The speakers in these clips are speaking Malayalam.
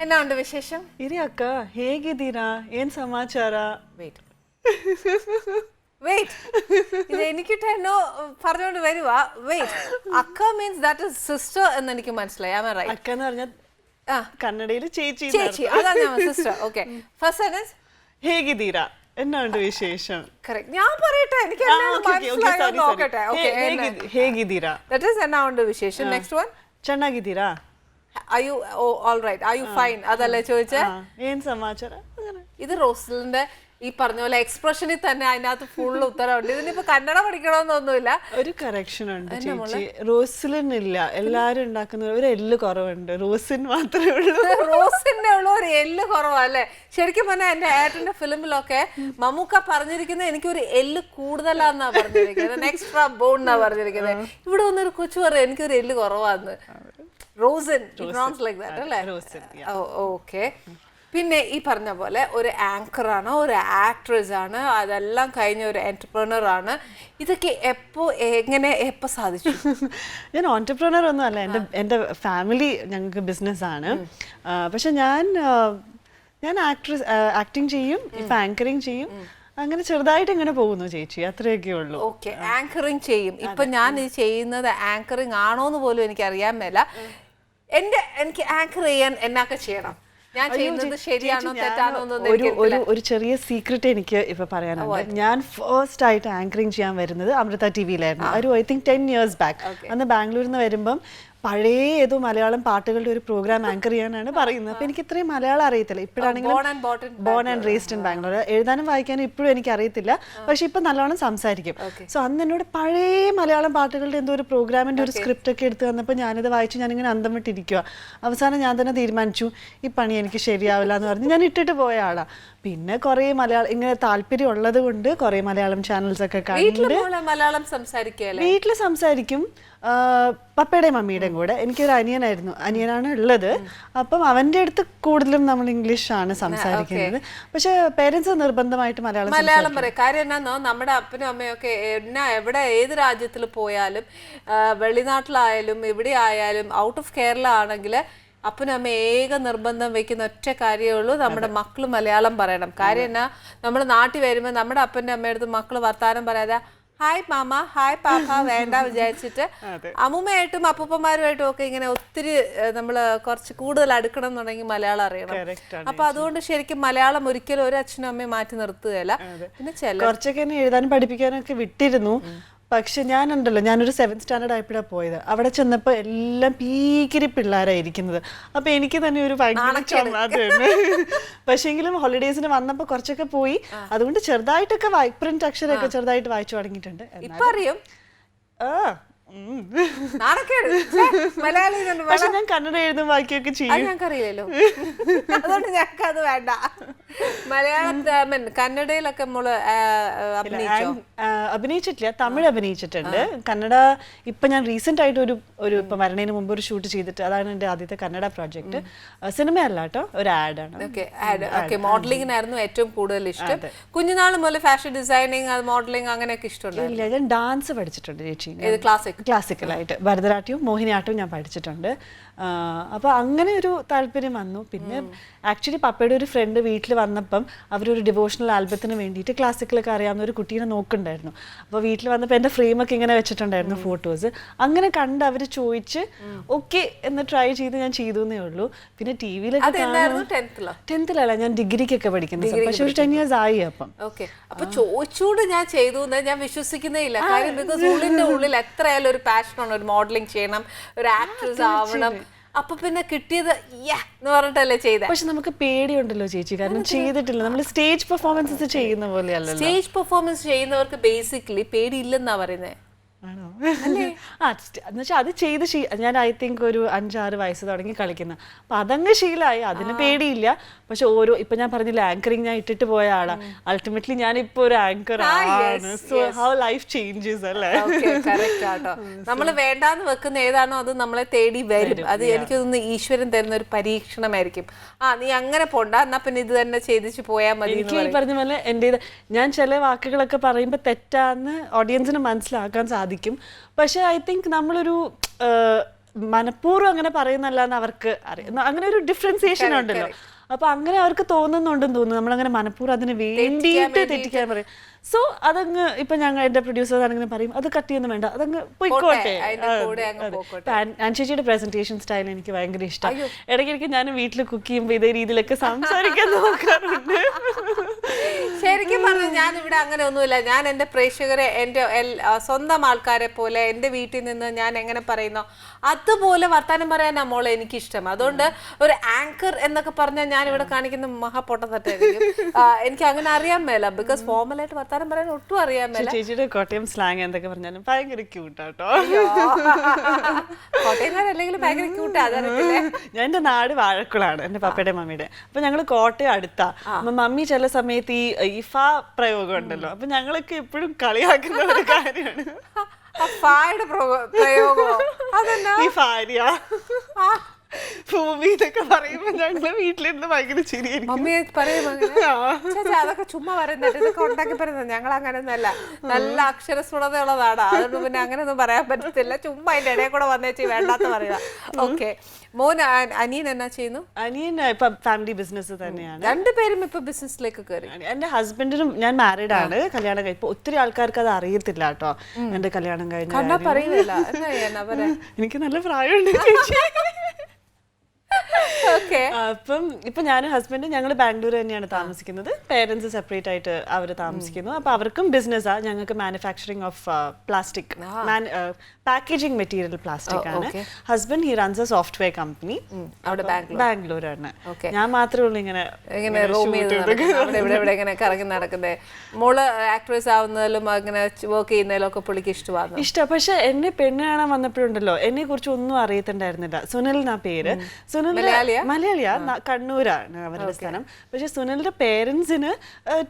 എന്നാ ഉണ്ട് വിശേഷം? ಇರಿ ಅಕ್ಕ ಹೇಗಿದ್ದೀರಾ? ಏನ್ ಸಮಾಚಾರ? വെയിറ്റ് ഇത് എനിക്കിട്ട് എന്നോ പറഞ്ഞോണ്ട് വരുവാ. വെയിറ്റ്, അക്ക മീൻസ് ദാറ്റ് ഇസ് സിസ്റ്റർ എന്ന് എനിക്ക് മനസ്സിലായി. Am I right? അക്ക എന്ന് പറഞ്ഞാൽ കന്നഡയിൽ ചേച്ചി. ചേച്ചി, അതാണ് ഞാൻ സിസ്റ്റർ. ഓക്കെ, ഫസ്റ്റ് സെന്റൻസ് ಹೇಗಿದ್ದೀರಾ? എന്നാ ഉണ്ട് വിശേഷം? കറക്റ്റ്. ഞാൻ പറയട്ടെ, എനിക്ക് നോക്കട്ടെ. ಹೇಗಿದ್ದೀರಾ? ദാറ്റ് ഈസ് എന്നാ ഉണ്ട് വിശേഷം. നെക്സ്റ്റ് വൺ, ಚೆನ್ನಾಗಿದ್ದೀರಾ? are you all right, are you fine? അതല്ലേ ചോദിച്ചേ. ಏನ್ ಸಮಾಚಾರ? ഇത് റോസലിന്റെ ഈ പറഞ്ഞ പോലെ എക്സ്പ്രഷനിൽ തന്നെ അതിനകത്ത് ഫുൾ ഉത്തരവുണ്ട്. ഇതിനിപ്പോ കന്നഡ പഠിക്കണമെന്നൊന്നുമില്ല. ഒരു കറക്ഷൻ ഉണ്ട് ചേച്ചി, റോസിലിൻ ഇല്ല. എല്ലാരും ഉണ്ടാക്കുന്ന ഒരു എല്ല് കുറവുണ്ട്, റോസിൻ മാത്രമേ ഉള്ളൂ. റോസിന്റെ ഉള്ള ഒരു എല്ല് കുറവല്ലേ? ശരിക്കും പറഞ്ഞാൽ എന്റെ ഏട്ടന്റെ ഫിലിമിലൊക്കെ മമ്മൂക്ക പറഞ്ഞിരിക്കുന്നത് എനിക്കൊരു എല്ല് കൂടുതലാന്നാ പറഞ്ഞിരിക്കുന്നത്, എക്സ്ട്രാ ബോൺ എന്നാ പറഞ്ഞിരിക്കുന്നത്. ഇവിടെ വന്നൊരു കൊച്ചു പറയാം എനിക്കൊരു എല്ല് കുറവാന്ന്. റോസിൻ ലൈക്ക് ദാറ്റ് അല്ലേ? ഓക്കെ. പിന്നെ ഈ പറഞ്ഞ പോലെ ഒരു ആങ്കറാണ്, ഒരു ആക്ട്രസ് ആണ്, അതെല്ലാം കഴിഞ്ഞ ഒരു എന്റർപ്രണർ ആണ്. ഇതൊക്കെ എപ്പോൾ സാധിച്ചു? ഞാൻ ഓൺടർപ്രണർ ഒന്നും അല്ല, എൻ്റെ ഫാമിലി ഞങ്ങൾക്ക് ബിസിനസ്സാണ്. പക്ഷെ ഞാൻ ആക്ടിങ് ചെയ്യും, ഇപ്പം ആങ്കറിങ് ചെയ്യും, അങ്ങനെ ചെറുതായിട്ട് ഇങ്ങനെ പോകുന്നു ചേച്ചി, അത്രയൊക്കെ ഉള്ളൂ. ഓക്കെ, ആങ്കറിങ് ചെയ്യും. ഇപ്പൊ ഞാൻ ഇത് ചെയ്യുന്നത് ആങ്കറിങ് ആണോന്ന് പോലും എനിക്ക് അറിയാൻ മേല. എനിക്ക് ആങ്കർ ചെയ്യാൻ എന്നൊക്കെ ചെയ്യണം. ഞാൻ ചെയ്യുന്നത് ശരിയാണോ തെറ്റാണോ ഒരു ചെറിയ സീക്രട്ട് എനിക്ക് ഇപ്പൊ പറയാനുണ്ട്. ഞാൻ ഫസ്റ്റ് ആയിട്ട് ആങ്കറിങ് ചെയ്യാൻ വരുന്നത് അമൃത ടിവിയിലായിരുന്നു. I think 10 years back. അന്ന് ബാംഗ്ലൂരിൽ നിന്ന് വരുമ്പം പഴയ ഏതോ മലയാളം പാട്ടുകളുടെ ഒരു പ്രോഗ്രാം ആങ്കർ ചെയ്യാനാണ് പറയുന്നത്. അപ്പൊ എനിക്ക് ഇത്രയും മലയാളം അറിയത്തില്ല. ഇപ്പോഴാണെങ്കിലും born and raised in Bangalore, എഴുതാനും വായിക്കാനും ഇപ്പോഴും എനിക്ക് അറിയത്തില്ല. പക്ഷെ ഇപ്പൊ നല്ലോണം സംസാരിക്കും. സോ അന്ന് എന്നോട് പഴയ മലയാളം പാട്ടുകളുടെ എന്തോ ഒരു പ്രോഗ്രാമിന്റെ ഒരു സ്ക്രിപ്റ്റ് ഒക്കെ എടുത്ത് തന്നപ്പോൾ ഞാനിത് വായിച്ചു, ഞാനിങ്ങനെ അന്തം വിട്ടിരിക്കുക. അവസാനം ഞാൻ തന്നെ തീരുമാനിച്ചു ഈ പണി എനിക്ക് ശരിയാവില്ല എന്ന് പറഞ്ഞ് ഞാൻ ഇട്ടിട്ട് പോയ ആളാ. പിന്നെ കുറെ ഇങ്ങനെ താല്പര്യം ഉള്ളത് കൊണ്ട് കുറെ മലയാളം ചാനൽസ് ഒക്കെ കണ്ട് മലയാളം സംസാരിക്കും. വീട്ടിൽ സംസാരിക്കും, പപ്പയുടെയും മമ്മിയുടെയും കൂടെ. എനിക്കൊരു അനിയനാണ് ഉള്ളത്. അപ്പം അവന്റെ അടുത്ത് കൂടുതലും നമ്മൾ ഇംഗ്ലീഷാണ് സംസാരിക്കുന്നത്. പക്ഷെ പേരൻസ് നിർബന്ധമായിട്ട് മലയാളം പറയും. കാര്യം എന്നാന്നോ, നമ്മുടെ അപ്പനും അമ്മയൊക്കെ എവിടെ ഏത് രാജ്യത്തിൽ പോയാലും, വെളിനാട്ടിലായാലും എവിടെ ആയാലും, ഔട്ട് ഓഫ് കേരള ആണെങ്കിൽ അപ്പനും അമ്മ ഏക നിർബന്ധം വെക്കുന്ന ഒറ്റ കാര്യമേ ഉള്ളൂ, നമ്മുടെ മക്കള് മലയാളം പറയണം. കാര്യം എന്നാ, നമ്മൾ നാട്ടിൽ വരുമ്പോൾ നമ്മുടെ അപ്പൻ്റെ അമ്മയുടെ മക്കള് വർത്താനം പറയാതെ ഹായ് മാമ ഹായ് പാപ്പ വേണ്ട വിചാരിച്ചിട്ട് അമ്മൂമ്മയായിട്ടും അപ്പൂപ്പന്മാരുമായിട്ടും ഒക്കെ ഇങ്ങനെ ഒത്തിരി നമ്മള് കുറച്ച് കൂടുതൽ അടുക്കണം എന്നുണ്ടെങ്കിൽ മലയാളം അറിയണം. അപ്പൊ അതുകൊണ്ട് ശരിക്കും മലയാളം ഒരിക്കലും ഒരു അച്ഛനും അമ്മയും മാറ്റി നിർത്തുകയല്ല. പിന്നെ കുറച്ചൊക്കെ എഴുതാനും പഠിപ്പിക്കാനൊക്കെ വിട്ടിരുന്നു. പക്ഷെ ഞാനൊരു 7th സ്റ്റാൻഡേർഡ് ആയപ്പോഴാണ് പോയത്. അവിടെ ചെന്നപ്പോൾ എല്ലാം പീക്കിരി പിള്ളേരായിരിക്കുന്നത്. അപ്പൊ എനിക്ക് തന്നെ ഒരു ഭയങ്കര പക്ഷെങ്കിലും ഹോളിഡേസിന് വന്നപ്പോൾ കുറച്ചൊക്കെ പോയി. അതുകൊണ്ട് ചെറുതായിട്ടൊക്കെ പ്രിന്റ് അക്ഷരമൊക്കെ ചെറുതായിട്ട് വായിച്ചു തുടങ്ങിയിട്ടുണ്ട്. ഇപ്പൊ അറിയും. പക്ഷെ ഞാൻ കന്നഡ എഴുതും വായിക്കുകയൊക്കെ ചെയ്യും. ഞങ്ങൾക്കറിയില്ലല്ലോ, അതുകൊണ്ട് ഞങ്ങൾക്ക് അത് വേണ്ട. കന്നഡയിലൊക്കെ നമ്മള് അഭിനയിച്ചിട്ടില്ല, തമിഴ് അഭിനയിച്ചിട്ടുണ്ട്. കന്നഡ ഇപ്പൊ ഞാൻ റീസെന്റ് ആയിട്ട് ഒരു ഇപ്പൊ മരണത്തിന് മുമ്പ് ഒരു ഷൂട്ട് ചെയ്തിട്ട്, അതാണ് എന്റെ ആദ്യത്തെ കന്നഡ പ്രോജക്ട്. സിനിമയല്ല കേട്ടോ, ഒരു ആഡാണ്. മോഡലിംഗിനായിരുന്നു ഏറ്റവും കൂടുതൽ ഇഷ്ടം. കുഞ്ഞുനാൾ മുതൽ ഫാഷൻ ഡിസൈനിങ്, മോഡലിംഗ് അങ്ങനെയൊക്കെ ഇഷ്ടമുണ്ട്. ഇല്ല, ഞാൻ ഡാൻസ് പഠിച്ചിട്ടുണ്ട് ചേച്ചി. ക്ലാസിക്കലായിട്ട് ഭരതനാട്യവും മോഹിനിയാട്ടവും ഞാൻ പഠിച്ചിട്ടുണ്ട്. അപ്പോൾ അങ്ങനെ ഒരു താല്പര്യം വന്നു. പിന്നെ ആക്ച്വലി പപ്പയുടെ ഒരു ഫ്രണ്ട് വീട്ടിൽ വന്നപ്പം അവരൊരു ഡിവോഷണൽ ആൽബത്തിന് വേണ്ടിയിട്ട് ക്ലാസിക്കലൊക്കെ അറിയാവുന്ന ഒരു കുട്ടീനെ നോക്കുന്നുണ്ടായിരുന്നു. അപ്പോൾ വീട്ടിൽ വന്നപ്പോൾ എൻ്റെ ഫ്രെയിമൊക്കെ ഇങ്ങനെ വെച്ചിട്ടുണ്ടായിരുന്നു, ഫോട്ടോസ്. അങ്ങനെ കണ്ട് അവർ ചോദിച്ച് ഓക്കെ എന്ന് ട്രൈ ചെയ്ത് ഞാൻ ചെയ്തു എന്നേ ഉള്ളൂ. പിന്നെ ടി വിയിലൊക്കെ 10th ഞാൻ ഡിഗ്രിക്കൊക്കെ പഠിക്കുന്നത്. പക്ഷെ ഒരു 10 years ആയി. അപ്പൊ ചോദിച്ചൂടെ ഞാൻ ചെയ്തു ഞാൻ വിശ്വസിക്കുന്നേ ഇല്ല. കാര്യം ബിക്കോസ് ഉള്ളിൽ എത്രയായാലും ഒരു പാഷനാണ്, ഒരു മോഡലിംഗ് ചെയ്യണം, ഒരു ആക്ട്രസ് ആവണം. അപ്പൊ പിന്നെ കിട്ടിയത് എന്ന് പറഞ്ഞിട്ടല്ലേ ചെയ്ത. പക്ഷെ നമുക്ക് പേടിയുണ്ടല്ലോ ചേച്ചി, കാരണം ചെയ്തിട്ടില്ല. നമ്മൾ സ്റ്റേജ് പെർഫോമൻസസ് ചെയ്യുന്ന പോലെയല്ല. സ്റ്റേജ് പെർഫോമൻസ് ചെയ്യുന്നവർക്ക് ബേസിക്കലി പേടിയില്ലെന്നാ പറയുന്നത്. ആണോ? എന്നുവെച്ചാൽ അത് ചെയ്ത് ഞാൻ ഐ തിങ്ക് ഒരു 5-6 വയസ്സ് തുടങ്ങി കളിക്കുന്ന. അപ്പൊ അതങ്ങ് ശീലമായി, അതിന് പേടിയില്ല. പക്ഷെ ഇപ്പൊ ഞാൻ പറഞ്ഞില്ല, ആങ്കറിങ് ഞാൻ ഇട്ടിട്ട് പോയ ആളാ. അൾട്ടിമേറ്റ്ലി ഞാൻ ഇപ്പൊ ഒരു ആങ്കർ ആണ്. സോ ഹൗ ലൈഫ് ചേഞ്ചസ് അല്ലേ? നമ്മള് വേണ്ടാന്ന് വെക്കുന്ന ഏതാണോ അത് നമ്മളെ തേടി വരും. അത് എനിക്ക് തോന്നുന്നു ഈശ്വരൻ തരുന്ന ഒരു പരീക്ഷണമായിരിക്കും. നീ അങ്ങനെ പോണ്ട, എന്നാ പിന്നെ ഇത് തന്നെ ചെയ്തിച്ച് പോയാൽ മതി. എനിക്ക് ഈ പറഞ്ഞ പോലെ ഞാൻ ചില വാക്കുകളൊക്കെ പറയുമ്പോ തെറ്റാന്ന് ഓഡിയൻസിന് മനസ്സിലാക്കാൻ സാധിക്കും. പക്ഷെ ഐ തിങ്ക് നമ്മളൊരു മനഃപൂർവ്വം അങ്ങനെ പറയുന്നല്ലാന്ന് അവർക്ക് അറിയാം. അങ്ങനെ ഒരു ഡിഫറൻസിയേഷൻ ഉണ്ടല്ലോ. അപ്പൊ അങ്ങനെ അവർക്ക് തോന്നുന്നുണ്ടെന്ന് തോന്നുന്നു, നമ്മളങ്ങനെ മനഃപൂർവ്വം അതിന് വേണ്ടിയിട്ട് തെറ്റിക്കാൻ പറയും. സോ അതങ്ങ് ഇപ്പൊ ഞങ്ങൾ എന്റെ പ്രൊഡ്യൂസേഴ്സ് ആണെങ്കിലും പറയും അത് കട്ട് ചെയ്യുന്നു വേണ്ട, അതങ്ങ് പോയിക്കോട്ടെ. ചേച്ചിയുടെ പ്രസന്റേഷൻ സ്റ്റൈൽ എനിക്ക് ഭയങ്കര ഇഷ്ടമാണ്. ഇടയ്ക്കിടയ്ക്ക് ഞാൻ വീട്ടിൽ കുക്ക് ചെയ്യുമ്പോൾ ഇതേ രീതിയിലൊക്കെ സംസാരിക്കാൻ നോക്കാറുണ്ട്. ശരിക്കും പറഞ്ഞു ഞാൻ ഇവിടെ അങ്ങനെ ഒന്നുമില്ല. ഞാൻ എൻ്റെ പ്രേക്ഷകരെ എൻ്റെ സ്വന്തം ആൾക്കാരെ പോലെ എൻ്റെ വീട്ടിൽ നിന്ന് ഞാൻ എങ്ങനെ പറയുന്നോ അതുപോലെ വർത്താനം പറയാനാ മോളെ എനിക്കിഷ്ടം. അതുകൊണ്ട് ഒരു ആങ്കർ എന്നൊക്കെ പറഞ്ഞാൽ ഞാൻ ഇവിടെ കാണിക്കുന്ന മഹാപൊട്ടത്തട്ടായിരിക്കും. എനിക്ക് അങ്ങനെ അറിയാൻ മേല, ബിക്കോസ് ഫോർമലായിട്ട് വർത്താനം പറയാൻ ഒട്ടും അറിയാൻ മേല. ചേച്ചിയുടെ കോട്ടയം സ്ലാങ് എന്തൊക്കെ പറഞ്ഞാലും ഭയങ്കര ക്യൂട്ടാട്ടോ. കോട്ടയംകാരല്ലെങ്കിൽ ഭയങ്കര ക്യൂട്ടാ, അതറിയത്തില്ലേ. ഞാൻ എൻ്റെ നാട് വാഴക്കുളാണ്, എൻ്റെ പപ്പയുടെ മമ്മിയുടെ. അപ്പൊ ഞങ്ങള് കോട്ടയം അടുത്താ. അപ്പൊ മമ്മി ചില സമയത്ത് ഈ ഇഫ പ്രയോഗം ഉണ്ടല്ലോ, അപ്പൊ ഞങ്ങളൊക്കെ എപ്പോഴും കളിയാക്കുന്ന ഒരു കാര്യമാണ് ഈ ഭാര്യ ഭൂമി ഇതൊക്കെ പറയുമ്പോ ഞങ്ങള് വീട്ടിലിരുന്ന് ഭയങ്കര ചിരിയായിരിക്കും. അതൊക്കെ ചുമ്മാ പറയുന്നത്, ഇതൊക്കെ ഉണ്ടാക്കി പറയുന്നത്. ഞങ്ങൾ അങ്ങനെയൊന്നുമല്ല, നല്ല അക്ഷരസ്ഫുടതയുള്ളതാണ്. അതുകൊണ്ട് പിന്നെ അങ്ങനെയൊന്നും പറയാൻ പറ്റത്തില്ല. ചുമ്മാ അതിന്റെ ഇടയിൽ കൂടെ വന്നേച്ചി വേണ്ടാത്ത പറയുക. ഓക്കെ, മോൻ അനിയൻ എന്നാ ചെയ്യുന്നു? അനിയൻ ഇപ്പൊ ഫാമിലി ബിസിനസ് തന്നെയാണ്. രണ്ടുപേരും ഇപ്പൊ ബിസിനസ്സിലേക്ക് കയറി. എന്റെ ഹസ്ബൻഡിനും, ഞാൻ മാരീഡ് ആണ്, കല്യാണം കഴിഞ്ഞു. ഇപ്പൊ ഒത്തിരി ആൾക്കാർക്ക് അത് അറിയത്തില്ല കേട്ടോ എന്റെ കല്യാണം കഴിഞ്ഞു. കണ്ടാ പറയുന്നില്ല. എനിക്ക് നല്ല പ്രായമുണ്ട് ചേച്ചി. അപ്പം ഇപ്പൊ ഞാനും ഹസ്ബൻഡ് ഞങ്ങൾ ബാംഗ്ലൂർ തന്നെയാണ് താമസിക്കുന്നത്. പേരൻസ് സെപ്പറേറ്റ് ആയിട്ട് അവർ താമസിക്കുന്നു. അപ്പൊ അവർക്കും ബിസിനസ്സാ. ഞങ്ങൾക്ക് manufacturing of plastic, packaging material plastic ആണ്. Husband he runs a software company ബാംഗ്ലൂരാണ്. ഞാൻ മാത്രമേ ഉള്ളൂ ഇങ്ങനെ ഇങ്ങനെ കറങ്ങി നടക്കുന്നേ. മോള് ആക്ട്രസ് ആവുന്നതിലും അങ്ങനെ വർക്ക് ചെയ്യുന്നതിലും ഒക്കെ പുള്ളിക്ക് ഇഷ്ടമാണ്. ഇഷ്ടം. പക്ഷെ എന്നെ പെണ്ണ് കാണാൻ വന്നപ്പോഴുണ്ടല്ലോ എന്നെ കുറിച്ച് ഒന്നും അറിയത്തുണ്ടായിരുന്നില്ല. സുനിൽ എന്നാ പേര്. സുനിൽ മലയാളിയാ, കണ്ണൂരാണ് അവരുടെ സ്ഥലം. പക്ഷെ സുനിലിന്റെ പേരൻസിന്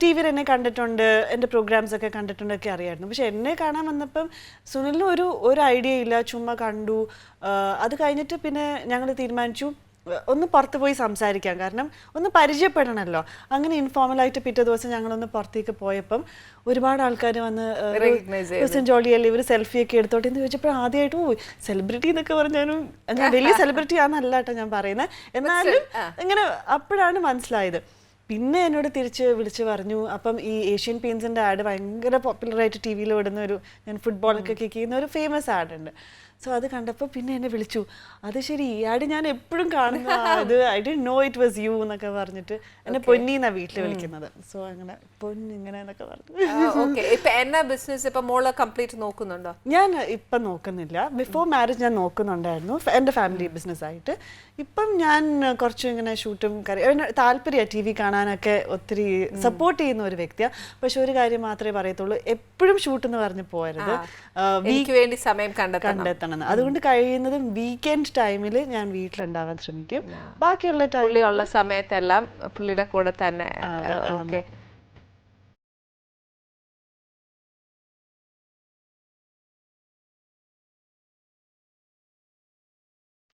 ടി വിയിൽ എന്നെ കണ്ടിട്ടുണ്ട്, എന്റെ പ്രോഗ്രാംസ് ഒക്കെ കണ്ടിട്ടുണ്ടൊക്കെ അറിയായിരുന്നു. പക്ഷെ എന്നെ കാണാൻ വന്നപ്പം സുനിലിന് ഒരു ഐഡിയ ഇല്ല, ചുമ്മാ കണ്ടു. അത് കഴിഞ്ഞിട്ട് പിന്നെ ഞങ്ങൾ തീരുമാനിച്ചു ഒന്ന് പുറത്ത് പോയി സംസാരിക്കാം, കാരണം ഒന്ന് പരിചയപ്പെടണമല്ലോ. അങ്ങനെ ഇൻഫോർമലായിട്ട് പിറ്റേ ദിവസം ഞങ്ങളൊന്ന് പുറത്തേക്ക് പോയപ്പം ഒരുപാട് ആൾക്കാർ വന്ന് ജോളിയല്ലേ ഇവർ സെൽഫിയൊക്കെ എടുത്തോട്ടെ എന്ന് ചോദിച്ചപ്പോൾ ആദ്യമായിട്ട് സെലിബ്രിറ്റി എന്നൊക്കെ പറഞ്ഞാലും ഞാൻ വലിയ സെലിബ്രിറ്റി ആണെന്നല്ല കേട്ടോ ഞാൻ പറയുന്നത്, എന്നാലും ഇങ്ങനെ അപ്പോഴാണ് മനസ്സിലായത്. പിന്നെ എന്നോട് തിരിച്ച് വിളിച്ച് പറഞ്ഞു, അപ്പം ഈ ഏഷ്യൻ പെയിൻസിൻ്റെ ആഡ് ഭയങ്കര പോപ്പുലറായിട്ട് ടി വിയിൽ ഓടുന്ന ഒരു, ഞാൻ ഫുട്ബോളൊക്കെ കിക്ക് ചെയ്യുന്ന ഒരു ഫേമസ് ആഡ് ഉണ്ട്. സോ അത് കണ്ടപ്പോൾ പിന്നെ എന്നെ വിളിച്ചു. അത് ശരി, ഈ ആഡ് ഞാൻ എപ്പോഴും കാണുന്ന അത് I didn't know it was you എന്നൊക്കെ പറഞ്ഞിട്ട് എന്നെ പൊന്നി എന്നാ വീട്ടിൽ വിളിക്കുന്നത്. സോ അങ്ങനെ പൊന്നി ഇങ്ങനെ എന്നൊക്കെ പറഞ്ഞു. നോക്കുന്നുണ്ടോ? ഞാൻ ഇപ്പം നോക്കുന്നില്ല. ബിഫോർ മാരേജ് ഞാൻ നോക്കുന്നുണ്ടായിരുന്നു എൻ്റെ ഫാമിലി ബിസിനസ് ആയിട്ട്. ഇപ്പം ഞാൻ കുറച്ചും ഇങ്ങനെ ഷൂട്ടും താല്പര്യമാണ്, ടി വി കാണാനൊക്കെ ഒത്തിരി സപ്പോർട്ട് ചെയ്യുന്ന ഒരു വ്യക്തിയാണ്. പക്ഷെ ഒരു കാര്യം മാത്രമേ പറയത്തുള്ളൂ, എപ്പോഴും ഷൂട്ട് എന്ന് പറഞ്ഞ് പോകരുത്, വേണ്ടി സമയം കണ്ടെത്തണം. അതുകൊണ്ട് കഴിയുന്നതും വീക്കെൻഡ് ടൈമിൽ ഞാൻ വീട്ടിലുണ്ടാവാൻ ശ്രമിക്കും. ബാക്കിയുള്ള സമയത്തെല്ലാം പുള്ളിയുടെ കൂടെ തന്നെ.